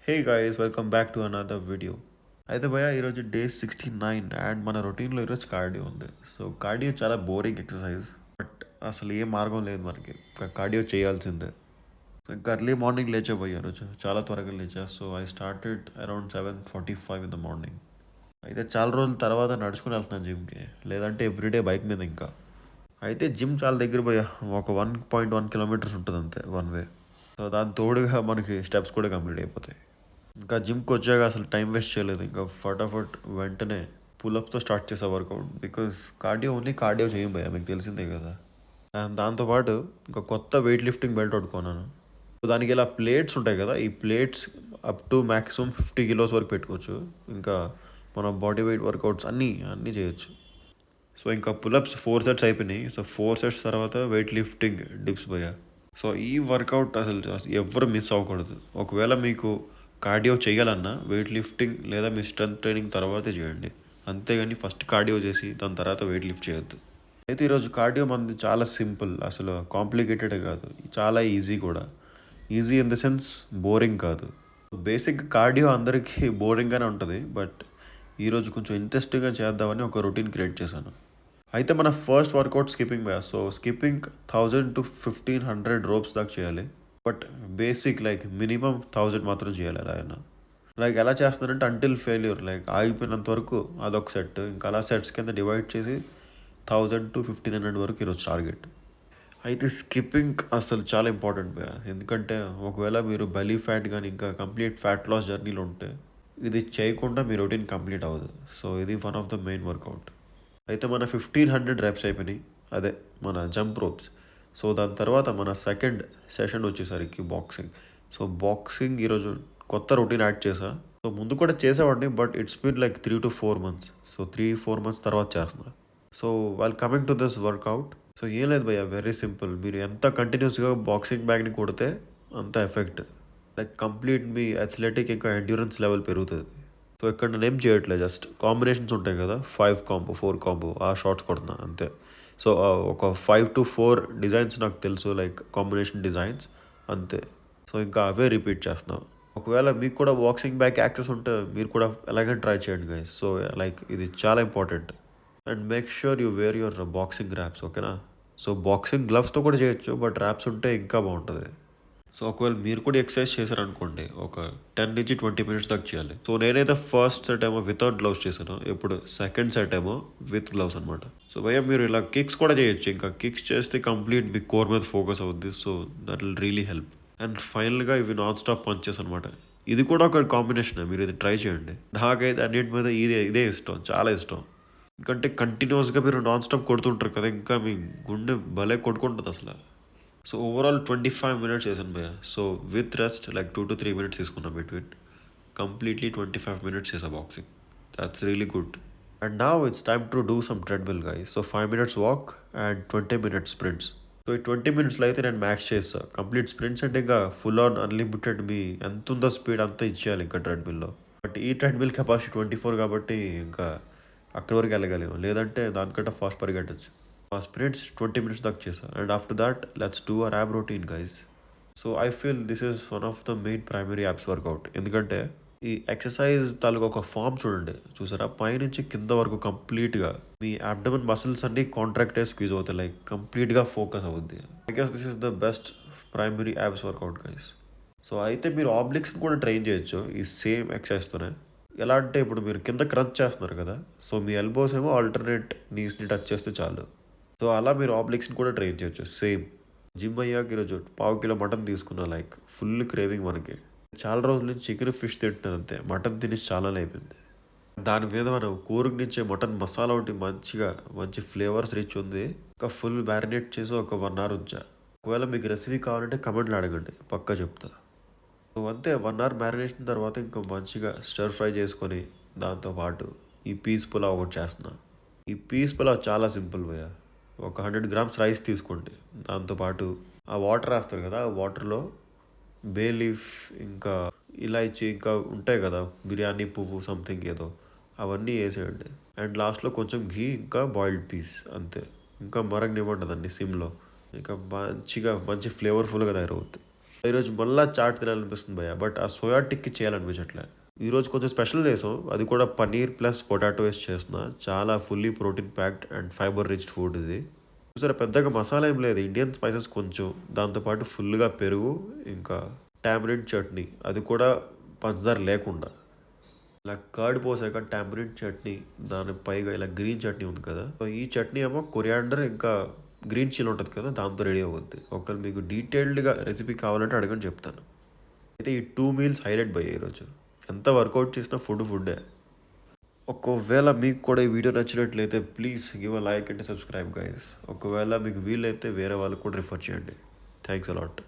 Hey guys welcome back to another video. అయితే భయ ఈరోజు డే 69 అండ్ మన రొటీన్లో ఈరోజు కార్డియో ఉంది. సో కార్డియో చాలా బోరింగ్ ఎక్సర్సైజ్, బట్ అసలు ఏ మార్గం లేదు మనకి, కార్డియో చేయాల్సిందే. సో ఇంకా ఎర్లీ మార్నింగ్ లేచా భయ్య, రోజు చాలా త్వరగా లేచా. So I started around 7:45 in the morning. అయితే చాలా రోజుల తర్వాత నడుచుకుని వెళ్తున్నాను జిమ్కి, లేదంటే ఎవ్రీడే బైక్ మీద. ఇంకా అయితే జిమ్ చాలా దగ్గర భయ్య, ఒక 1.1 కిలోమీటర్స్ ఉంటుంది అంతే వన్ వే. సో దాని తోడుగా మనకి స్టెప్స్ కూడా కంప్లీట్ అయిపోతాయి. ఇంకా జిమ్కి వచ్చాక అసలు టైం వేస్ట్ చేయలేదు, ఇంకా ఫటాఫట్ వెంటనే పుల్అప్స్తో స్టార్ట్ చేసా workout. Because cardio only cardio చేయం భయ్యా, మీకు తెలిసిందే కదా. అండ్ దాంతోపాటు ఇంకా కొత్త వెయిట్ లిఫ్టింగ్ బెల్ట్ కొనుక్కున్నాను. దానికి ఇలా ప్లేట్స్ ఉంటాయి కదా, ఈ plates up to maximum 50 kilos వరకు పెట్టుకోవచ్చు. ఇంకా మన బాడీ వెయిట్ వర్కౌట్స్ అన్నీ చేయొచ్చు. సో ఇంకా పుల్అప్స్ 4 సెట్స్ అయిపోయినాయి. సో 4 సెట్స్ తర్వాత వెయిట్ లిఫ్టింగ్ డిప్స్ భయ్యా. సో ఈ వర్కౌట్ అసలు ఎవరు మిస్ అవ్వకూడదు. ఒకవేళ మీకు కార్డియో చేయాలన్నా వెయిట్ లిఫ్టింగ్ లేదా మీ స్ట్రెంత్ ట్రైనింగ్ తర్వాతే చేయండి, అంతేగాని ఫస్ట్ కార్డియో చేసి దాని తర్వాత వెయిట్ లిఫ్ట్ చేయొద్దు. అయితే ఈరోజు కార్డియో మనది చాలా సింపుల్, అసలు కాంప్లికేటెడ్ కాదు, చాలా ఈజీ కూడా. Easy in the sense boring కాదు. బేసిక్ కార్డియో అందరికీ బోరింగ్గానే ఉంటుంది, బట్ ఈరోజు కొంచెం ఇంట్రెస్టింగ్గా చేద్దామని ఒక రొటీన్ క్రియేట్ చేశాను. అయితే మన ఫస్ట్ వర్కౌట్ స్కిప్పింగ్ బ్యా. సో స్కిప్పింగ్ 1000 to 1500 రోప్స్ దాకా చేయాలి. బట్ బేసిక్ లైక్ మినిమం 1000 మాత్రం చేయాలి. ఎలా అయినా లైక్ ఎలా చేస్తున్నారంటే అంటిల్ ఫెయిల్యూర్, లైక్ ఆగిపోయినంత వరకు అదొక సెట్. ఇంకా అలా సెట్స్ కింద డివైడ్ చేసి 1000 to 1500 వరకు ఈరోజు టార్గెట్. అయితే స్కిప్పింగ్ అసలు చాలా ఇంపార్టెంట్ భయ, ఎందుకంటే ఒకవేళ మీరు బెలీ ఫ్యాట్ కానీ ఇంకా కంప్లీట్ ఫ్యాట్ లాస్ జర్నీలో ఉంటే ఇది చేయకుండా మీ రొటీన్ కంప్లీట్ అవ్వదు. సో ఇది one of the main workout. అయితే మన 1500 రెప్స్ అయిపోయినాయి, అదే మన జంప్ రోప్స్. సో దాని తర్వాత మన సెకండ్ సెషన్ వచ్చేసరికి బాక్సింగ్. సో బాక్సింగ్ ఈరోజు కొత్త రొటీన్ యాడ్ చేసా. సో ముందు కూడా చేసేవాడిని, but it's been like 3 to 4 months. So 3-4 months తర్వాత చేస్తున్నా. సో వాళ్ళు coming to this workout. So ఏం లేదు భయ్య, వెరీ సింపుల్. మీరు ఎంత కంటిన్యూస్గా బాక్సింగ్ బ్యాగ్ని కొడితే అంత ఎఫెక్ట్, లైక్ కంప్లీట్ మీ అథ్లెటిక్ ఇంకా ఎండ్యూరెన్స్ లెవెల్ పెరుగుతుంది. సో ఇక్కడ నేను ఏం చేయట్లేదు, జస్ట్ కాంబినేషన్స్ ఉంటాయి కదా, 5 కాంబో 4 కాంబో, ఆ షార్ట్స్ కొడుతున్నా అంతే. సో ఒక 5 to 4 డిజైన్స్ నాకు తెలుసు, లైక్ కాంబినేషన్ డిజైన్స్ అంతే. సో ఇంకా అవే రిపీట్ చేస్తున్నాం. ఒకవేళ మీకు కూడా బాక్సింగ్ బ్యాగ్ యాక్సెస్ ఉంటే మీరు కూడా ఎలాగైనా ట్రై చేయండి గైస్. సో లైక్ ఇది చాలా important. And make sure you wear your boxing wraps, ఓకేనా. సో బాక్సింగ్ గ్లవ్స్తో కూడా చేయొచ్చు, బట్ ర్యాప్స్ ఉంటే ఇంకా బాగుంటుంది. సో ఒకవేళ మీరు కూడా ఎక్సర్సైజ్ చేశారనుకోండి, ఒక 10 నుంచి 20 మినిట్స్ దాకా చేయాలి. సో నేనైతే ఫస్ట్ సెట్ ఏమో వితౌట్ గ్లౌస్ చేశాను, ఇప్పుడు సెకండ్ సెట్ ఏమో విత్ గ్లౌస్ అనమాట. సో భయ్య మీరు ఇలా కిక్స్ కూడా చేయొచ్చు, ఇంకా కిక్స్ చేస్తే కంప్లీట్ మీ కోర్ మీద ఫోకస్ అవుద్ది. So that will really help. And ఫైనల్గా ఇవి నాన్ స్టాప్ పంచెస్ అనమాట. ఇది కూడా ఒక కాంబినేషన్, మీరు ఇది ట్రై చేయండి. నాకైతే అన్నిటి మీద ఇదే ఇష్టం, చాలా ఇష్టం. ఎందుకంటే కంటిన్యూస్గా మీరు నాన్ స్టాప్ కొడుతుంటారు కదా, ఇంకా మీ గుండె భలే కొట్టుకుంటుంది అసలు. సో ఓవరాల్ 25 మినిట్స్ చేశాను భయ్య. So with rest like 2 to 3 minutes తీసుకున్నాను బిట్వీన్. కంప్లీట్లీ 25 మినిట్స్ చేసా boxing. That's really good. And now it's time to do some treadmill guys. So 5 minutes walk and 20 minutes sprints. So ఈ 20 minutesలో అయితే నేను max చేస్తాను. Complete sprints అంటే ఇంకా full on unlimited, మీ ఎంత ఉందో స్పీడ్ అంతా ఇచ్చేయాలి ఇంకా ట్రెడ్మిల్లో. బట్ ఈ ట్రెడ్మిల్ కెపాసిటీ 24 కాబట్టి ఇంకా అక్కడి వరకు వెళ్ళగలేము, లేదంటే దానికంటే ఫాస్ట్ పరిగెట్టచ్చు. ఆ స్ప్రింట్స్ 20 minutes దాకా చేసా. And after that let's do a ab routine guys. So I feel this is one of the main primary abs workout, ఎందుకంటే ఈ ఎక్సర్సైజ్ తాలూకు ఒక ఫామ్ చూడండి, చూసారా, పైనుంచి కింద వరకు కంప్లీట్గా మీ అబ్డమన్ మసిల్స్ అన్నీ కాంట్రాక్ట్ అయ్యి స్క్వీజ్ అవుతాయి, లైక్ కంప్లీట్గా ఫోకస్ అవుద్ది. I guess this is the best primary abs workout guys. సో అయితే మీరు ఆబ్లిక్స్ని కూడా ట్రైన్ చేయొచ్చు ఈ సేమ్ ఎక్సర్సైజ్తోనే. ఎలా అంటే ఇప్పుడు మీరు కింద క్రంచ్ చేస్తున్నారు కదా, సో మీ ఎల్బోస్ ఏమో ఆల్టర్నేట్ నీస్ని టచ్ చేస్తే చాలు. సో అలా మీరు ఆబ్లిక్స్ని కూడా ట్రైన్ చేయొచ్చు సేమ్. జిమ్ అయ్యాక ఈరోజు 1/4 కిలో మటన్ తీసుకున్నా, లైక్ ఫుల్ క్రేవింగ్ మనకి. చాలా రోజుల నుంచి చికెన్ ఫిష్ తింటున్నాను అంతే, మటన్ తినేసి చాలా అయిపోయింది. దాని మీద మనం కూరకు నుంచే మటన్ మసాలా ఒకటి మంచిగా మంచి ఫ్లేవర్స్ రిచ్ ఉంది. ఇంకా ఫుల్ మ్యారినేట్ చేసి ఒక 1 hour ఉంచా. ఒకవేళ మీకు రెసిపీ కావాలంటే కమెంట్లో అడగండి, పక్కా చెప్తా. సో అంతే, 1 hour మ్యారినేషన్ తర్వాత ఇంకా మంచిగా స్టర్ ఫ్రై చేసుకొని దాంతోపాటు ఈ పీస్ పులావ్ ఒకటి చేస్తున్నా. ఈ పీస్ పులావ్ చాలా సింపుల్ భయ్య. ఒక 100 grams రైస్ తీసుకోండి, దాంతోపాటు ఆ వాటర్ వేస్తారు కదా, ఆ వాటర్లో బే లీఫ్ ఇంకా ఇలాచి ఇంకా ఉంటాయి కదా, బిర్యానీ పువ్వు సంథింగ్ ఏదో, అవన్నీ వేసేయండి. అండ్ లాస్ట్లో కొంచెం ఘీ ఇంకా బాయిల్డ్ పీస్ అంతే. ఇంకా మరగనివ్వండి దాన్ని సిమ్లో, ఇంకా మంచిగా మంచి ఫ్లేవర్ఫుల్గా తయారవుతుంది. ఈరోజు మళ్ళా చాట్ తినాలనిపిస్తుంది భయ్య, బట్ ఆ సోయా టిక్కి చేయాలనిపించట్లే. ఈరోజు కొంచెం స్పెషల్ చేసాం, అది కూడా పన్నీర్ ప్లస్ పొటాటో వేసి చేస్తున్నా. చాలా fully protein packed and fibre rich food ఇది. సరే పెద్దగా మసాలా ఏం లేదు, ఇండియన్ స్పైసెస్ కొంచెం, దాంతోపాటు ఫుల్గా పెరుగు, ఇంకా టామరిన్ చట్నీ, అది కూడా పంచదార లేకుండా. ఇలా కర్డ్ పోసాక టామరిన్ చట్నీ, దాని పైగా ఇలా గ్రీన్ చట్నీ ఉంది కదా, సో ఈ చట్నీ ఏమో కొరియాండర్ ఇంకా గ్రీన్ చిల్లీ ఉంటుంది కదా, దాంతో రెడీ అవుద్ది. ఒకవేళ మీకు డీటెయిల్డ్గా రెసిపీ కావాలంటే అడగని చెప్తాను. అయితే ఈ 2 మీల్స్ హైలైట్ పోయాయి ఈరోజు. ఎంత వర్కౌట్ చేసినా ఫుడ్డే. ఒకవేళ మీకు కూడా ఈ వీడియో నచ్చినట్లయితే please give a like and subscribe guys. ఒకవేళ మీకు వీలైతే వేరే వాళ్ళకి కూడా రిఫర్ చేయండి. Thanks a lot.